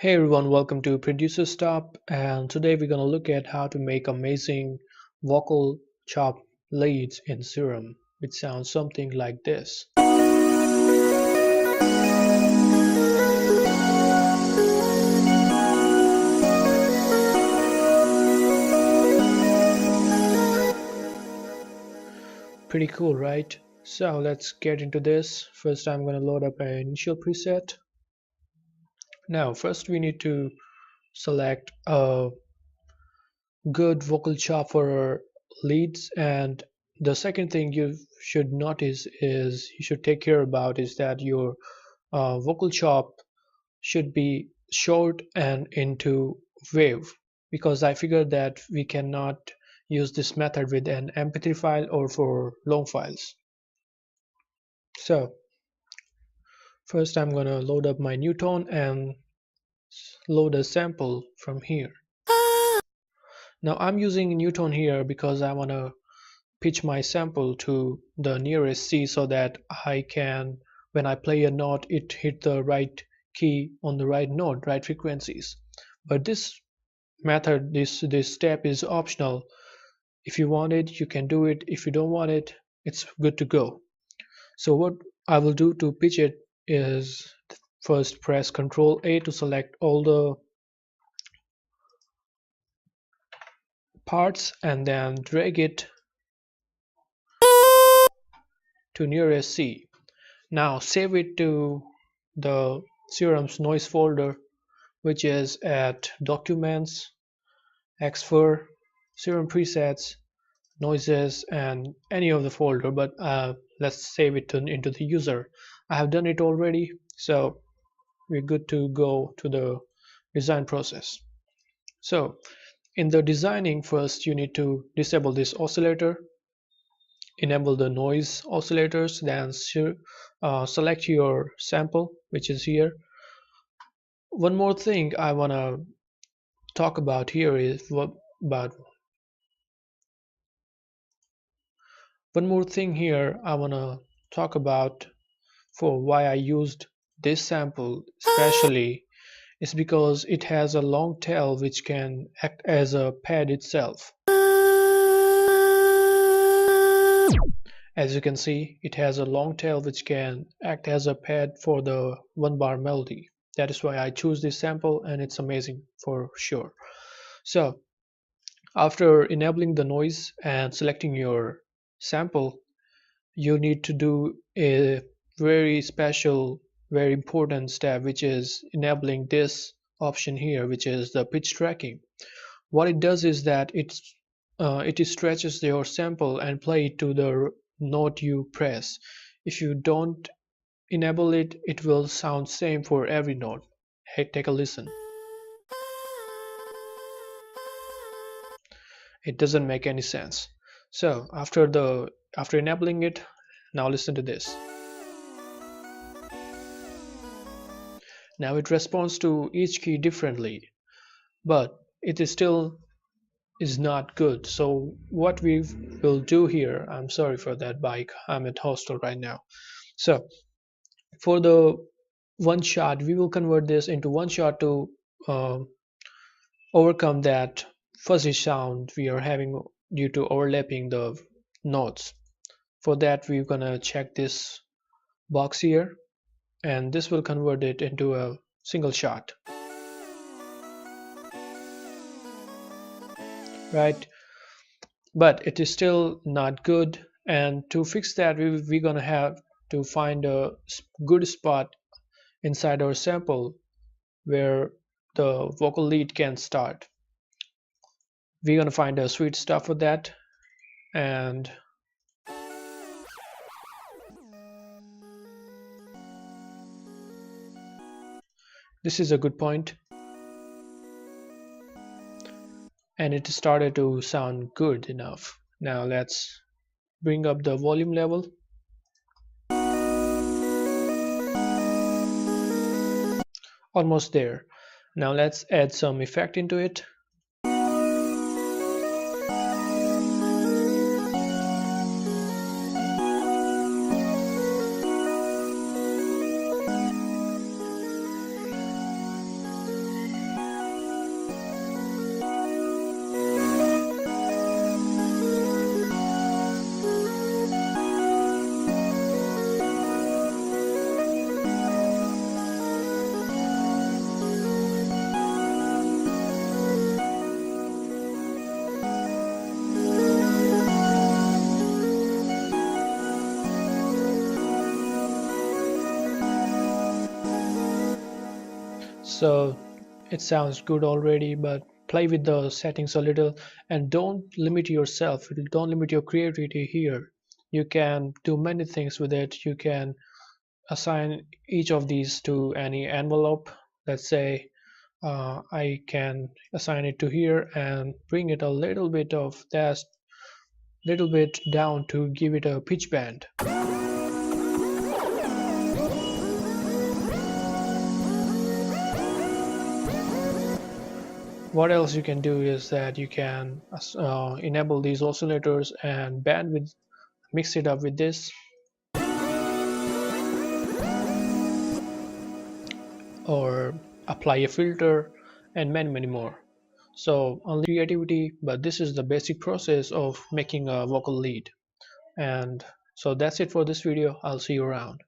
Hey everyone, welcome to Producer Stop, and today we're gonna look at how to make amazing vocal chop leads in Serum, which sounds something like this. Pretty cool, right? So let's get into this. First, I'm gonna load up an initial preset. Now, first we need to select a good vocal chop for our leads, and the second thing you should notice is you should take care about is that your vocal chop should be short and into wave, because I figured that we cannot use this method with an mp3 file or for long files. So first I'm gonna load up my new tone and load a sample from here. Now I'm using new tone here because I want to pitch my sample to the nearest C so that I can, when I play a note, it hit the right key on the right note, right frequencies. But this method, this step is optional. If you want it, you can do it. If you don't want it, it's good to go. So what I will do to pitch it is first press Ctrl A to select all the parts and then drag it to nearest C. Now save it to the Serum's noise folder, which is at Documents, Xfer, Serum Presets, Noises, and any of the folder. But let's save it into the user. I have done it already, so we're good to go to the design process. So in the designing, first you need to disable this oscillator, enable the noise oscillators, then select your sample, which is here. One more thing I want to talk about here is about one more thing here I want to talk about for why I used this sample especially is because it has a long tail which can act as a pad itself. As you can see, it has a long tail which can act as a pad for the one bar melody. That is why I choose this sample, and it's amazing for sure. So after enabling the noise and selecting your sample, you need to do a very special, very important step, which is enabling this option here, which is the pitch tracking. What it does is that it stretches your sample and play it to the note you press. If you don't enable it, it will sound same for every note. Hey, take a listen. It doesn't make any sense. So after enabling it, now listen to this. Now it responds to each key differently, but it is still is not good. So what we will do here, I'm sorry for that bike, I'm at hostel right now. So for the one shot, we will convert this into one shot to uh, overcome that fuzzy sound we are having due to overlapping the notes. For that, we're gonna check this box here, and this will convert it into a single shot, right? But it is still not good, and to fix that, we're gonna have to find a good spot inside our sample where the vocal lead can start. We're gonna find a sweet stuff for that, and this is a good point, and it started to sound good enough. Now let's bring up the volume level. Almost there. Now let's add some effect into it. So it sounds good already, but play with the settings a little and don't limit yourself. Don't limit your creativity here. You can do many things with it. You can assign each of these to any envelope. Let's say I can assign it to here and bring it a little bit of that, little bit down to give it a pitch bend. What else you can do is that you can enable these oscillators and bandwidth, mix it up with this, or apply a filter, and many more. So unleash creativity, but this is the basic process of making a vocal lead. And so that's it for this video. I'll see you around.